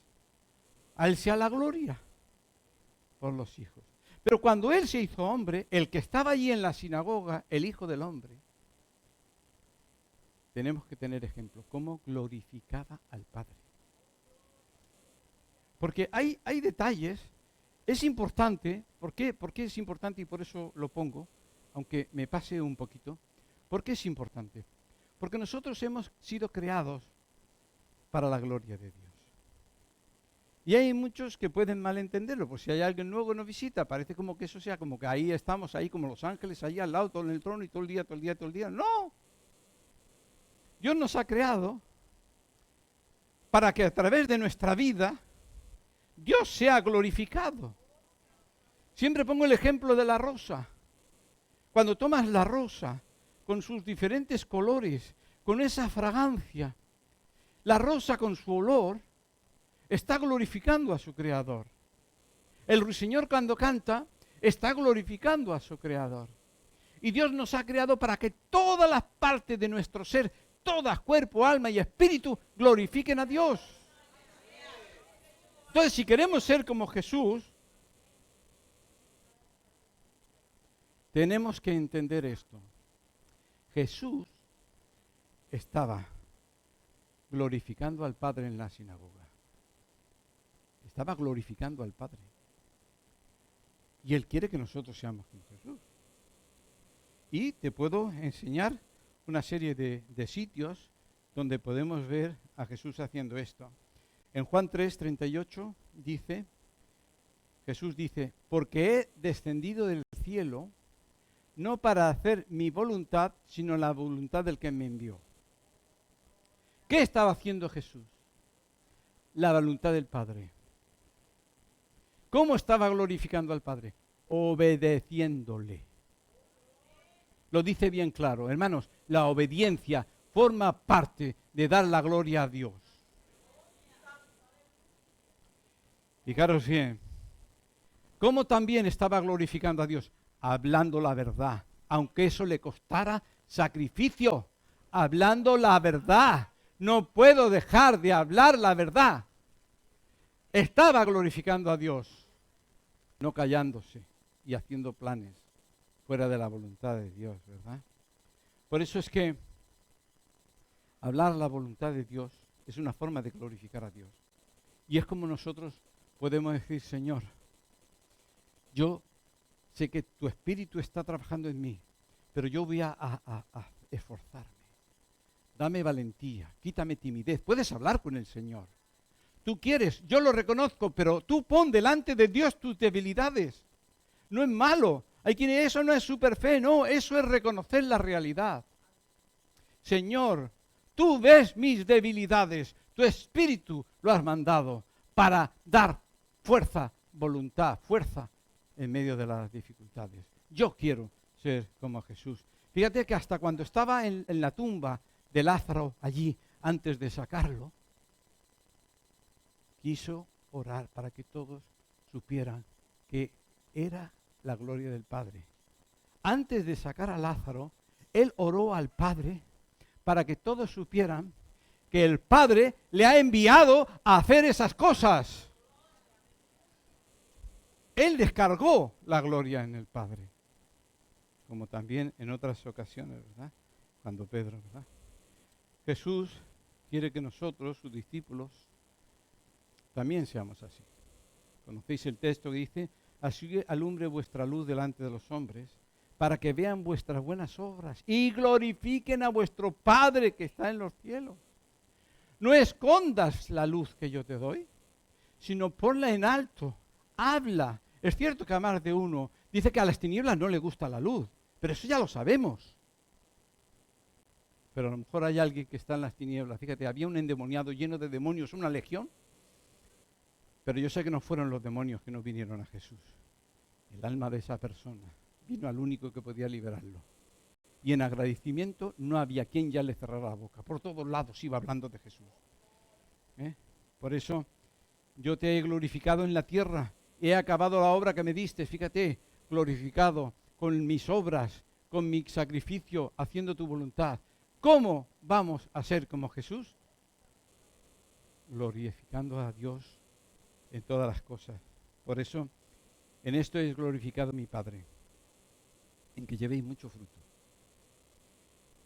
A Él sea la gloria por los hijos. Pero cuando Él se hizo hombre, el que estaba allí en la sinagoga, el Hijo del Hombre, tenemos que tener ejemplo, cómo glorificaba al Padre. Porque hay detalles, es importante, ¿por qué es importante? Y por eso lo pongo, aunque me pase un poquito. ¿Por qué es importante? Porque nosotros hemos sido creados para la gloria de Dios. Y hay muchos que pueden malentenderlo, pues si hay alguien nuevo que nos visita, parece como que eso sea como que ahí estamos, ahí como los ángeles, ahí al lado, todo en el trono y todo el día. ¡No! Dios nos ha creado para que a través de nuestra vida Dios sea glorificado. Siempre pongo el ejemplo de la rosa. Cuando tomas la rosa con sus diferentes colores, con esa fragancia, la rosa con su olor está glorificando a su creador. El ruiseñor cuando canta está glorificando a su creador. Y Dios nos ha creado para que todas las partes de nuestro ser, todas, cuerpo, alma y espíritu, glorifiquen a Dios. Entonces, si queremos ser como Jesús, tenemos que entender esto. Jesús estaba glorificando al Padre en la sinagoga. Estaba glorificando al Padre. Y Él quiere que nosotros seamos como Jesús. Y te puedo enseñar una serie de sitios donde podemos ver a Jesús haciendo esto. En Juan 3:38 dice, Jesús dice, porque he descendido del cielo no para hacer mi voluntad, sino la voluntad del que me envió. ¿Qué estaba haciendo Jesús? La voluntad del Padre. ¿Cómo estaba glorificando al Padre? Obedeciéndole. Lo dice bien claro. Hermanos, la obediencia forma parte de dar la gloria a Dios. Fijaros bien. ¿Cómo también estaba glorificando a Dios? Hablando la verdad, aunque eso le costara sacrificio. Hablando la verdad. No puedo dejar de hablar la verdad. Estaba glorificando a Dios, no callándose y haciendo planes fuera de la voluntad de Dios, ¿verdad? Por eso es que hablar la voluntad de Dios es una forma de glorificar a Dios. Y es como nosotros podemos decir, Señor, yo sé que tu Espíritu está trabajando en mí, pero yo voy a esforzarme. Dame valentía, quítame timidez. Puedes hablar con el Señor. Tú quieres, yo lo reconozco, pero tú pon delante de Dios tus debilidades. No es malo. Hay quienes eso no es superfe, no, eso es reconocer la realidad. Señor, tú ves mis debilidades, tu Espíritu lo has mandado para dar fuerza, voluntad, fuerza en medio de las dificultades. Yo quiero ser como Jesús. Fíjate que hasta cuando estaba en la tumba de Lázaro allí, antes de sacarlo, quiso orar para que todos supieran que era la gloria del Padre. Antes de sacar a Lázaro, él oró al Padre para que todos supieran que el Padre le ha enviado a hacer esas cosas. Él descargó la gloria en el Padre, como también en otras ocasiones, ¿verdad? Cuando Pedro, ¿verdad? Jesús quiere que nosotros, sus discípulos, también seamos así. ¿Conocéis el texto que dice: así alumbre vuestra luz delante de los hombres, para que vean vuestras buenas obras y glorifiquen a vuestro Padre que está en los cielos? No escondas la luz que yo te doy, sino ponla en alto, habla. Es cierto que a más de uno dice que a las tinieblas no le gusta la luz, pero eso ya lo sabemos. Pero a lo mejor hay alguien que está en las tinieblas. Fíjate, había un endemoniado lleno de demonios, una legión. Pero yo sé que no fueron los demonios que no vinieron a Jesús. El alma de esa persona vino al único que podía liberarlo. Y en agradecimiento no había quien ya le cerrara la boca. Por todos lados iba hablando de Jesús. Por eso yo te he glorificado en la tierra. He acabado la obra que me diste. Fíjate, glorificado con mis obras, con mi sacrificio, haciendo tu voluntad. ¿Cómo vamos a ser como Jesús? Glorificando a Dios en todas las cosas. Por eso, en esto es glorificado mi Padre, en que llevéis mucho fruto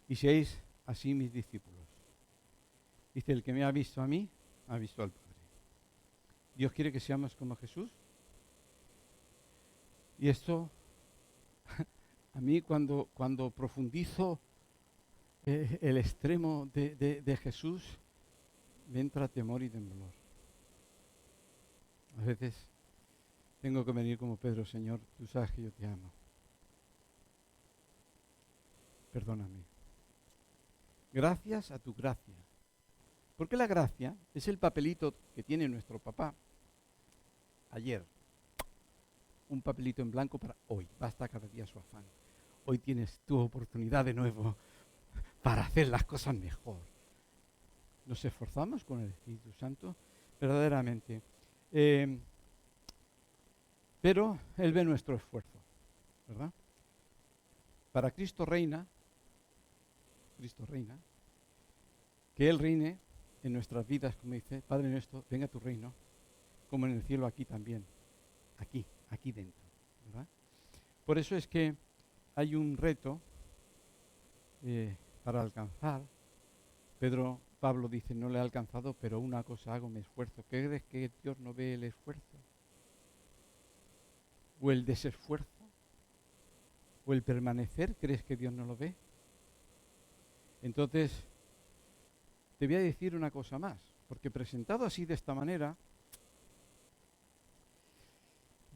y seáis así mis discípulos. Dice: el que me ha visto a mí, ha visto al Padre. Dios quiere que seamos como Jesús. Y esto, a mí cuando profundizo el extremo de Jesús, me entra temor y temblor. A veces tengo que venir como Pedro: Señor, tú sabes que yo te amo. Perdóname. Gracias a tu gracia. Porque la gracia es el papelito que tiene nuestro papá ayer. Un papelito en blanco para hoy. Basta cada día su afán. Hoy tienes tu oportunidad de nuevo para hacer las cosas mejor. Nos esforzamos con el Espíritu Santo verdaderamente. Pero Él ve nuestro esfuerzo, ¿verdad? Para Cristo reina, que Él reine en nuestras vidas, como dice: Padre nuestro, venga tu reino, como en el cielo, aquí también, aquí dentro, ¿verdad? Por eso es que hay un reto para alcanzar. Pablo dice: no le he alcanzado, pero una cosa hago, me esfuerzo. ¿Crees que Dios no ve el esfuerzo? ¿O el desesfuerzo? ¿O el permanecer? ¿Crees que Dios no lo ve? Entonces, te voy a decir una cosa más, porque presentado así de esta manera,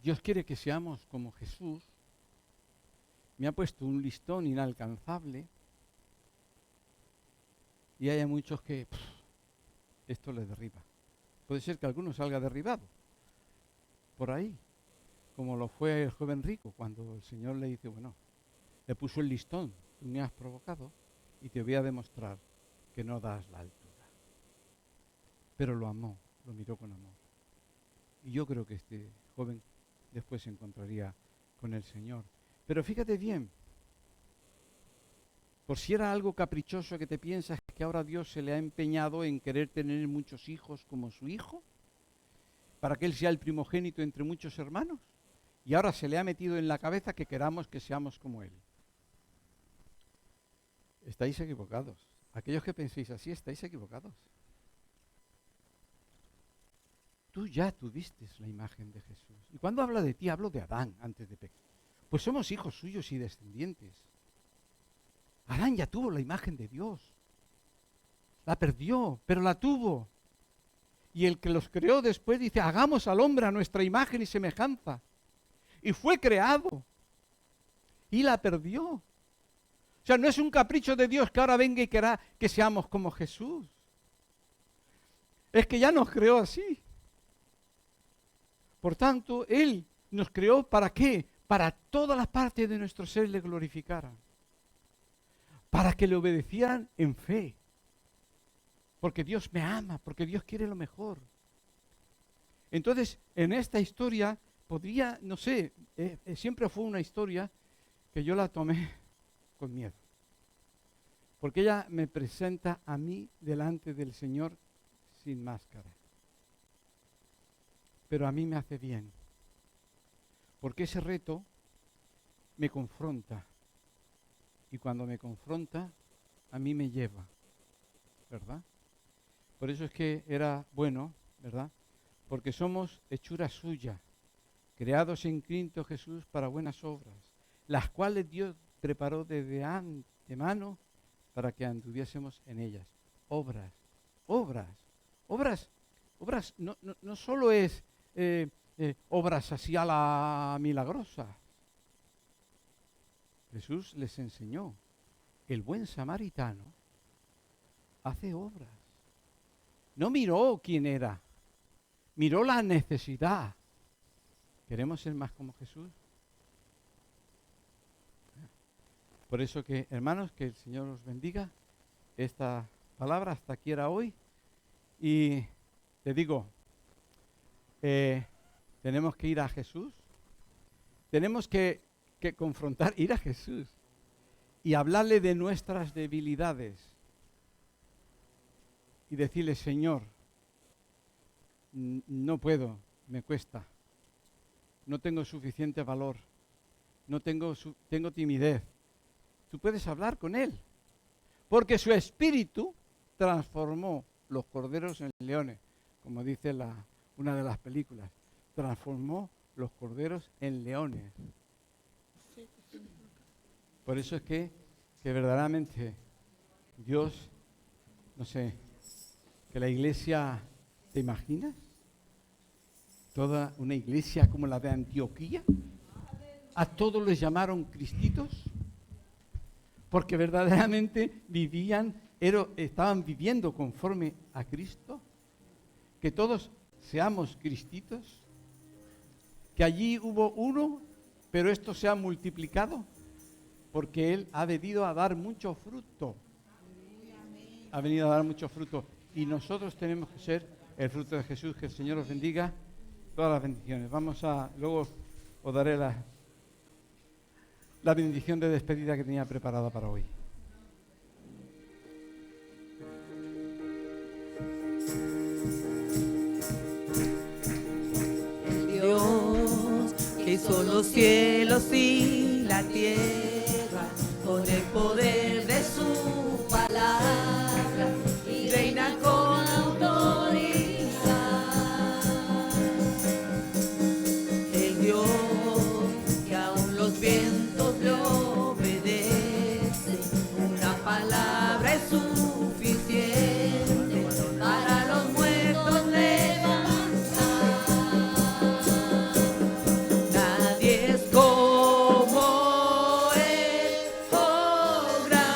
Dios quiere que seamos como Jesús. Me ha puesto un listón inalcanzable y hay muchos que esto les derriba. Puede ser que alguno salga derribado por ahí, como lo fue el joven rico, cuando el Señor le dice: bueno, le puso el listón, tú me has provocado y te voy a demostrar que no das la altura. Pero lo amó, lo miró con amor. Y yo creo que este joven después se encontraría con el Señor. Pero fíjate bien, por si era algo caprichoso que te piensas que ahora Dios se le ha empeñado en querer tener muchos hijos como su hijo, para que Él sea el primogénito entre muchos hermanos, y ahora se le ha metido en la cabeza que queramos que seamos como Él. Estáis equivocados. Aquellos que penséis así, estáis equivocados. Tú ya tuviste la imagen de Jesús. Y cuando hablo de ti, hablo de Adán antes de pecar. Pues somos hijos suyos y descendientes. Adán ya tuvo la imagen de Dios. La perdió, pero la tuvo. Y el que los creó después dice, hagamos al hombre a nuestra imagen y semejanza. Y fue creado. Y la perdió. O sea, no es un capricho de Dios que ahora venga y quiera que seamos como Jesús. Es que ya nos creó así. Por tanto, Él nos creó ¿para qué? Para todas las partes de nuestro ser le glorificaran. Para que le obedecieran en fe. Porque Dios me ama, porque Dios quiere lo mejor. Entonces, en esta historia podría, no sé, siempre fue una historia que yo la tomé con miedo. Porque ella me presenta a mí delante del Señor sin máscara. Pero a mí me hace bien. Porque ese reto me confronta. Y cuando me confronta, a mí me lleva. ¿Verdad? Por eso es que era bueno, ¿verdad? Porque somos hechura suya, creados en Cristo Jesús para buenas obras, las cuales Dios preparó desde antemano para que anduviésemos en ellas. Obras no solo es obras así a la milagrosa. Jesús les enseñó, el buen samaritano hace obras. No miró quién era, miró la necesidad. ¿Queremos ser más como Jesús? Por eso que, hermanos, que el Señor os bendiga. Esta palabra hasta aquí era hoy. Y te digo, tenemos que ir a Jesús. Tenemos que confrontar, ir a Jesús y hablarle de nuestras debilidades. Y decirle, Señor, no puedo, me cuesta. No tengo suficiente valor. No tengo timidez. Tú puedes hablar con Él. Porque su espíritu transformó los corderos en leones. Como dice una de las películas. Transformó los corderos en leones. Por eso es que verdaderamente Dios, no sé, que la iglesia, ¿te imaginas? Toda una iglesia como la de Antioquía. A todos les llamaron cristitos. Porque verdaderamente estaban viviendo conforme a Cristo. Que todos seamos cristitos. Que allí hubo uno, pero esto se ha multiplicado. Porque Él ha venido a dar mucho fruto. Ha venido a dar mucho fruto. Y nosotros tenemos que ser el fruto de Jesús. Que el Señor os bendiga. Todas las bendiciones. Luego os daré la bendición de despedida que tenía preparada para hoy. Dios que hizo los cielos y la tierra con el poder de su palabra y reina con autoridad. El Dios que aún los vientos le obedecen, una palabra es suficiente para los muertos levantar. Nadie es como Él, oh gran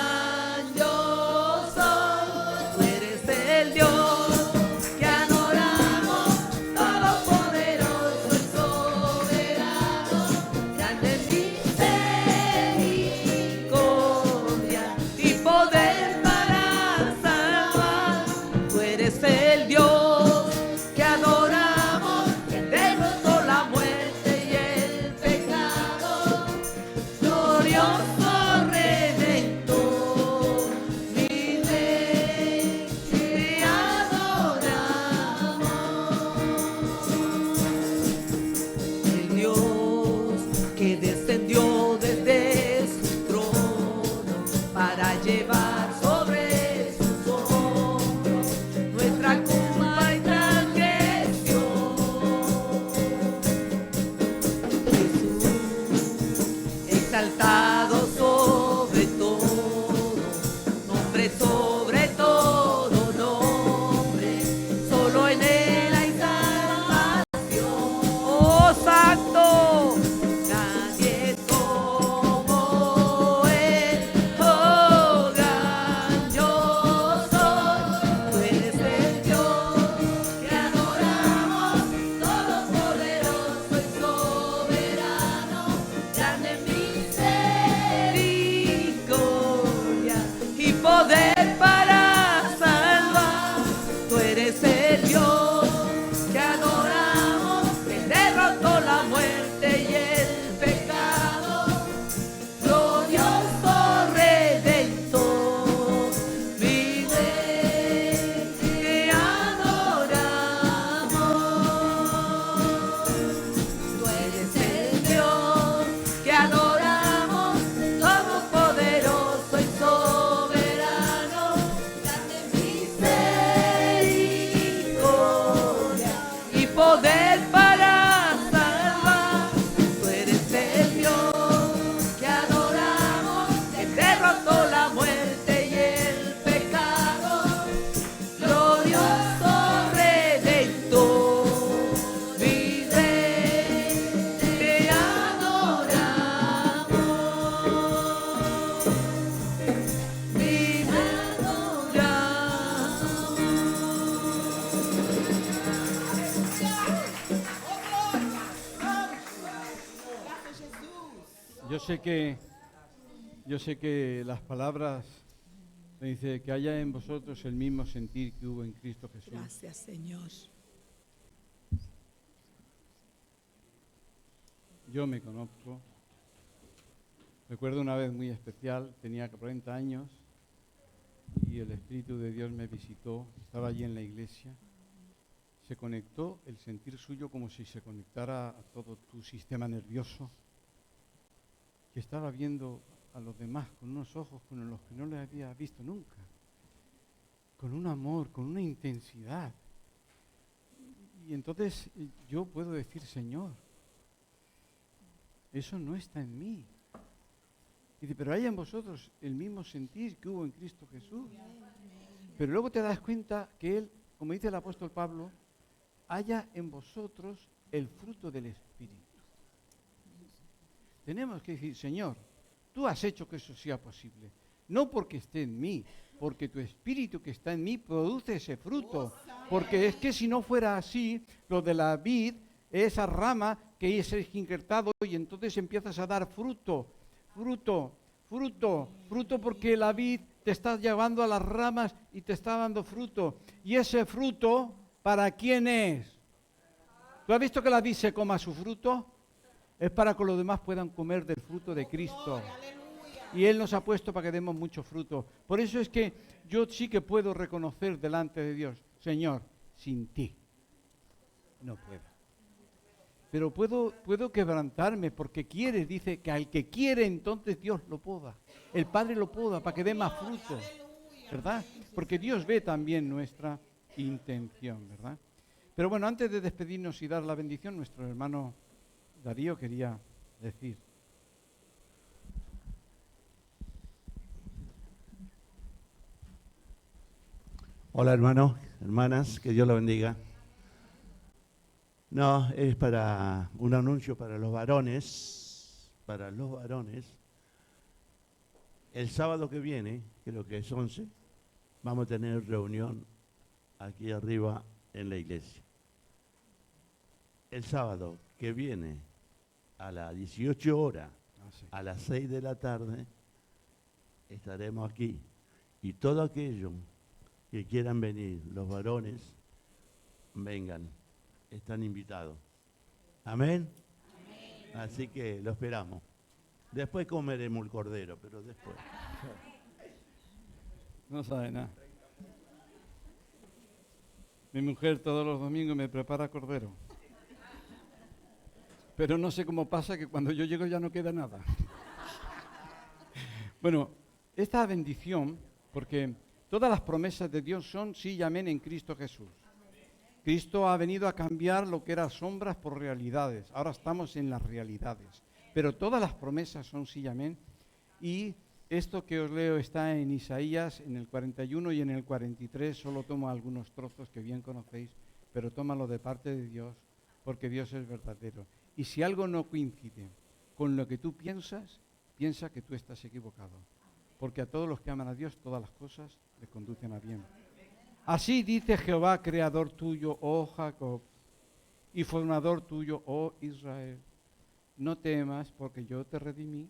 yo sé que las palabras me dice que haya en vosotros el mismo sentir que hubo en Cristo Jesús. Gracias, Señor. Yo me conozco. Recuerdo una vez muy especial, tenía 40 años y el Espíritu de Dios me visitó, estaba allí en la iglesia. Se conectó el sentir suyo como si se conectara a todo tu sistema nervioso, que estaba viendo a los demás con unos ojos con los que no le había visto nunca, con un amor, con una intensidad. Y entonces yo puedo decir, Señor, eso no está en mí. Dice, pero hay en vosotros el mismo sentir que hubo en Cristo Jesús. Pero luego te das cuenta que Él, como dice el apóstol Pablo, haya en vosotros el fruto del Espíritu. Tenemos que decir, Señor, tú has hecho que eso sea posible. No porque esté en mí, porque tu Espíritu que está en mí produce ese fruto. Porque es que si no fuera así, lo de la vid, esa rama que es injertado y entonces empiezas a dar fruto, porque la vid te está llevando a las ramas y te está dando fruto. Y ese fruto, ¿para quién es? ¿Tú has visto que la vid se coma su fruto? Es para que los demás puedan comer del fruto de Cristo. Y Él nos ha puesto para que demos mucho fruto. Por eso es que yo sí que puedo reconocer delante de Dios, Señor, sin ti no puedo. Pero puedo quebrantarme porque quiere, dice que al que quiere entonces Dios lo poda. El Padre lo poda para que dé más fruto, ¿verdad? Porque Dios ve también nuestra intención, ¿verdad? Pero bueno, antes de despedirnos y dar la bendición, nuestro hermano Darío quería decir. Hola hermanos, hermanas, que Dios los bendiga. No, es para un anuncio para los varones, El sábado que viene, creo que es 11, vamos a tener reunión aquí arriba en la iglesia. El sábado que viene a las 18 horas, a las 6 de la tarde, estaremos aquí. Y todos aquellos que quieran venir, los varones, vengan. Están invitados. ¿Amén? Amén. Así que lo esperamos. Después comeremos el cordero, pero después. No sabe nada. Mi mujer todos los domingos me prepara cordero. Pero no sé cómo pasa que cuando yo llego ya no queda nada. Bueno, esta bendición, porque todas las promesas de Dios son sí y amén en Cristo Jesús. Cristo ha venido a cambiar lo que eran sombras por realidades. Ahora estamos en las realidades. Pero todas las promesas son sí y amén. Y esto que os leo está en Isaías, en el 41 y en el 43. Solo tomo algunos trozos que bien conocéis, pero tómalo de parte de Dios, porque Dios es verdadero. Y si algo no coincide con lo que tú piensas, piensa que tú estás equivocado. Porque a todos los que aman a Dios, todas las cosas les conducen a bien. Así dice Jehová, creador tuyo, oh Jacob, y formador tuyo, oh Israel. No temas, porque yo te redimí.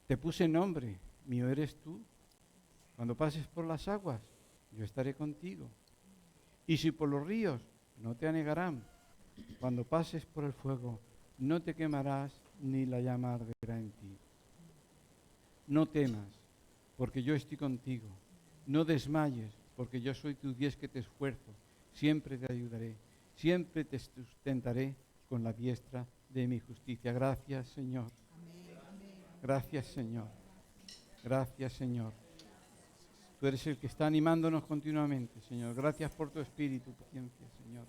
Te puse nombre, mío eres tú. Cuando pases por las aguas, yo estaré contigo. Y si por los ríos, no te anegarán. Cuando pases por el fuego, no te quemarás, ni la llama arderá en ti. No temas, porque yo estoy contigo. No desmayes, porque yo soy tu Dios que te esfuerzo. Siempre te ayudaré, siempre te sustentaré con la diestra de mi justicia. Gracias, Señor. Gracias, Señor. Gracias, Señor. Tú eres el que está animándonos continuamente, Señor. Gracias por tu espíritu, paciencia, Señor.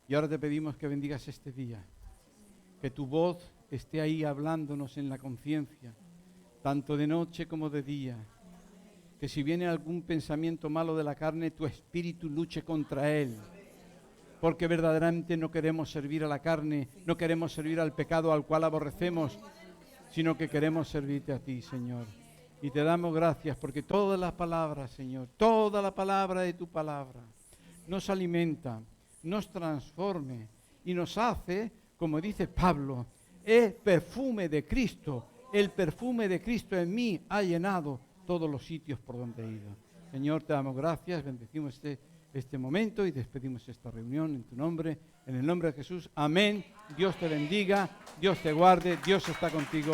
Y ahora te pedimos que bendigas este día. Que tu voz esté ahí hablándonos en la conciencia, tanto de noche como de día. Que si viene algún pensamiento malo de la carne, tu espíritu luche contra él. Porque verdaderamente no queremos servir a la carne, no queremos servir al pecado al cual aborrecemos, sino que queremos servirte a ti, Señor. Y te damos gracias porque toda la palabra, Señor, toda la palabra de tu palabra nos alimenta, nos transforme y nos hace, como dice Pablo, el perfume de Cristo en mí ha llenado todos los sitios por donde he ido. Señor, te damos gracias, bendecimos este momento y despedimos esta reunión en tu nombre, en el nombre de Jesús. Amén. Dios te bendiga, Dios te guarde, Dios está contigo.